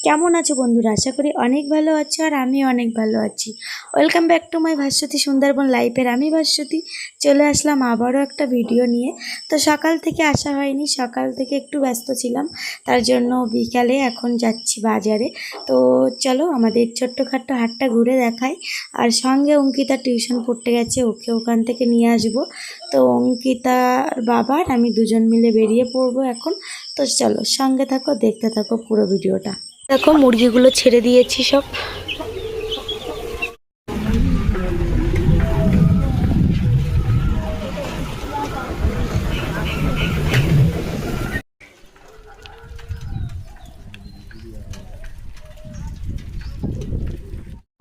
কেমন আছো বন্ধুরা? আশা করি অনেক ভালো আছো আর আমি অনেক ভালো আছি। Welcome back to my Bhaswati Sundarban লাইফের আমি ভাস্বতী চলে আসলাম আবারও একটা ভিডিও নিয়ে। তো সকাল থেকে আসা হয়নি, সকাল থেকে একটু ব্যস্ত ছিলাম, তার জন্য বিকালে এখন যাচ্ছি বাজারে। তো চলো আমাদের ছোট্টখাট্টো হাটটা ঘুরে দেখাই। আর সঙ্গে অঙ্কিতা টিউশন পড়তে গেছে, ওকে ওখান থেকে নিয়ে আসবো। তো অঙ্কিতার বাবার আমি দুজন মিলে বেরিয়ে পড়বো এখন। তো চলো সঙ্গে থাকো, দেখতে থাকো পুরো ভিডিওটা। দেখো মুরগিগুলো ছেড়ে দিয়েছি সব।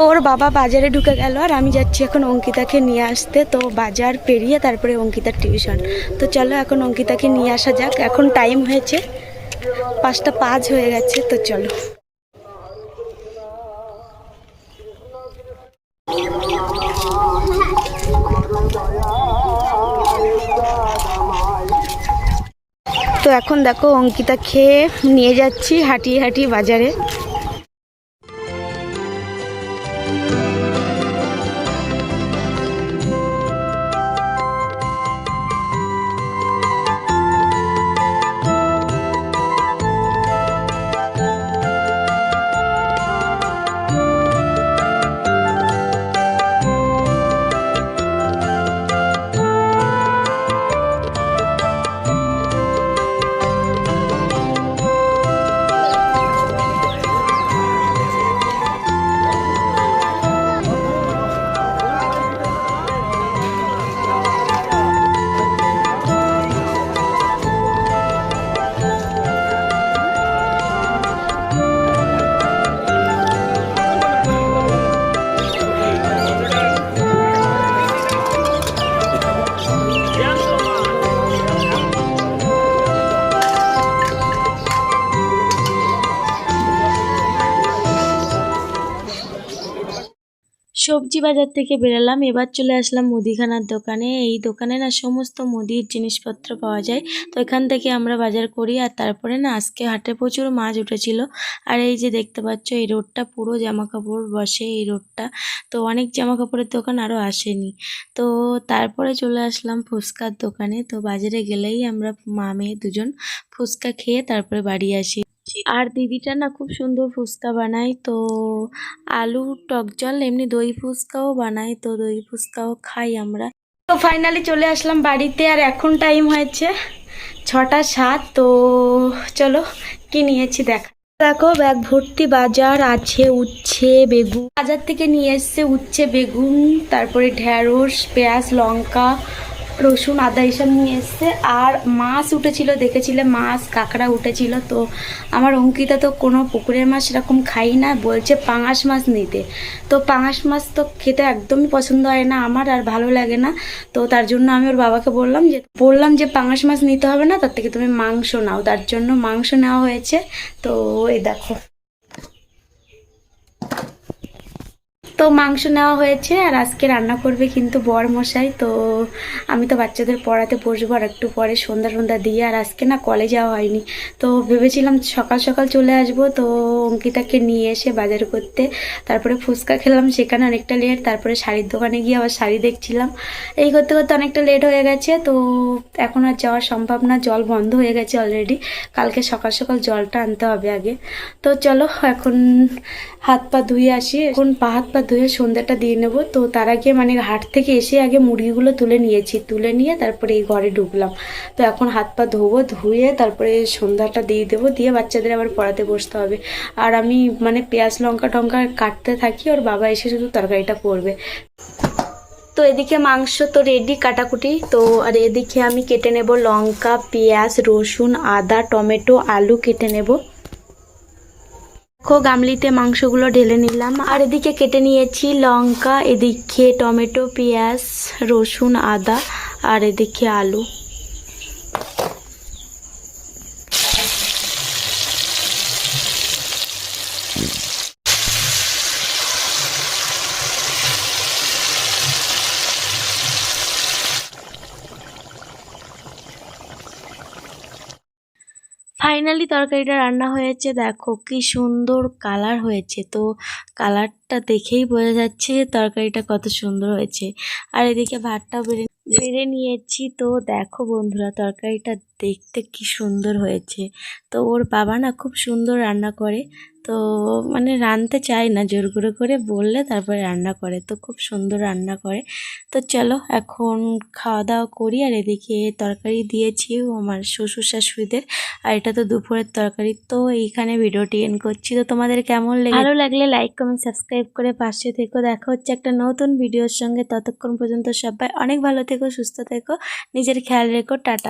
ওর বাবা বাজারে ঢুকে গেল আর আমি যাচ্ছি এখন অঙ্কিতাকে নিয়ে আসতে। তো বাজার পেরিয়ে তারপরে অঙ্কিতার টিউশন। তো চলো এখন অঙ্কিতাকে নিয়ে আসা যাক। এখন টাইম হয়েছে 5টা 5 হয়ে গেছে। তো চলো। তো এখন দেখো অঙ্কিতা খেয়ে নিয়ে যাচ্ছি হাঁটিয়ে হাঁটিয়ে বাজারে। সবজি বাজার থেকে বেরোলাম, এবার চলে আসলাম মুদিখানার দোকানে। এই দোকানে না সমস্ত মুদির জিনিসপত্র পাওয়া যায়। তো এখান থেকে আমরা বাজার করি। আর তারপরে না আজকে হাটে প্রচুর মাছ উঠেছিল। আর এই যে দেখতে পাচ্ছ এই রোডটা পুরো জামা কাপড় বসে এই রোডটা। তো অনেক জামা কাপড়ের দোকান আরও আসেনি। তো তারপরে চলে আসলাম ফুচকার দোকানে। তো বাজারে গেলেই আমরা মা মেয়ে দুজন ফুচকা খেয়ে তারপরে বাড়ি আসি। আর দিদিটা না খুব সুন্দর ফুচকা বানায়। তো আলু টক জল এমনি দই ফুচকাও বানায়, তো দই ফুচকাও খাই আমরা। তো ফাইনালি চলে আসলাম বাড়িতে আর এখন টাইম হয়েছে 6টা 7। তো চলো কি নিয়েছি দেখা। দেখো ব্যাগ ভর্তি বাজার আছে, উচ্ছে বেগুন বাজার থেকে নিয়ে এসছে, উচ্ছে বেগুন তারপরে ঢেঁড়স পেঁয়াজ লঙ্কা রসুন আদা এসব নিয়ে এসছে। আর মাছ উঠেছিল, দেখেছিলে মাছ কাঁকড়া উঠেছিল। তো আমার অঙ্কিতা তো কোনো পুকুরের মাছ সেরকম খাই না, বলছে পাঙাশ মাছ নিতে। তো পাঙাশ মাছ তো খেতে একদমই পছন্দ হয় না আমার, আর ভালো লাগে না। তো তার জন্য আমি ওর বাবাকে বললাম যে পাঙাশ মাছ নিতে হবে না, তার থেকে তুমি মাংস নাও। তার জন্য মাংস নেওয়া হয়েছে। তো এই দেখো, তো মাংস নেওয়া হয়েছে। আর আজকে রান্না করবে কিন্তু বর মশাই। তো আমি তো বাচ্চাদের পড়াতে বসবো আর একটু পরে সন্ধ্যা দিয়ে। আর আজকে না কলেজ যাওয়া হয়নি, তো ভেবেছিলাম সকাল সকাল চলে আসবো। তো অঙ্কিতাকে নিয়ে এসে বাজার করতে তারপরে ফুচকা খেলাম, সেখানে অনেকটা লেট। তারপরে শাড়ির দোকানে গিয়ে আবার শাড়ি দেখছিলাম। এই করতে করতে অনেকটা লেট হয়ে গেছে। তো এখন আর যাওয়া সম্ভব না, জল বন্ধ হয়ে গেছে অলরেডি। কালকে সকাল সকাল জলটা আনতে হবে আগে। তো চলো এখন হাত পা ধুয়ে আসি। এখন হাত পা ধুয়ে সন্ধ্যাটা দিয়ে নেবো। তো তার আগে মানে হাট থেকে এসে আগে মুরগিগুলো তুলে নিয়েছি, তুলে নিয়ে তারপরে এই ঘরে ঢুকলাম। তো এখন হাত পা ধোবো, ধুয়ে তারপরে সন্ধ্যাটা দিয়ে দেবো, দিয়ে বাচ্চাদের আবার পড়াতে বসতে হবে। আর আমি মানে পেঁয়াজ লঙ্কা টঙ্কা কাটতে থাকি, ওর বাবা এসে শুধু তরকারিটা করবে। তো এদিকে মাংস তো রেডি কাটাকুটি। তো আর এদিকে আমি কেটে নেব লঙ্কা পেঁয়াজ রসুন আদা টমেটো আলু কেটে নেব। গামলিতে মাংসগুলো ঢেলে নিলাম। আর এদিকে কেটে নিয়েছি লঙ্কা, এদিকে টমেটো পেঁয়াজ রসুন আদা আর এদিকে আলু। ফাইনালি তরকারিটা রান্না হয়েছে। দেখো কি সুন্দর কালার হয়েছে, তো কালারটা দেখেই বোঝা যাচ্ছে যে তরকারিটা কত সুন্দর হয়েছে। আর এদিকে ভাতটাও বেড়ে নিয়েছি। তো দেখো বন্ধুরা, তরকারিটা দেখতে কি সুন্দর হয়েছে। তো ওর বাবা না খুব সুন্দর রান্না করে, তো মানে রাঁধতে চায় না, জোর করে বললে তারপরে রান্না করে, তো খুব সুন্দর রান্না করে। তো চলো এখন খাওয়া দাওয়া করি। আর এদিকে তরকারি দিয়েছি আমার শ্বশুর শাশুড়িদের, আর এটা তো দুপুরের তরকারি। তো এইখানে ভিডিওটি এন্ড করছি। তো তোমাদের কেমন লেগে, ভালো লাগলে লাইক কমেন্ট সাবস্ক্রাইব করে পাশে থেকো। দেখা হচ্ছে একটা নতুন ভিডিওর সঙ্গে। ততক্ষণ পর্যন্ত সবাই অনেক ভালো থেকো, সুস্থ থেকো, নিজের খেয়াল রেখো। টাটা।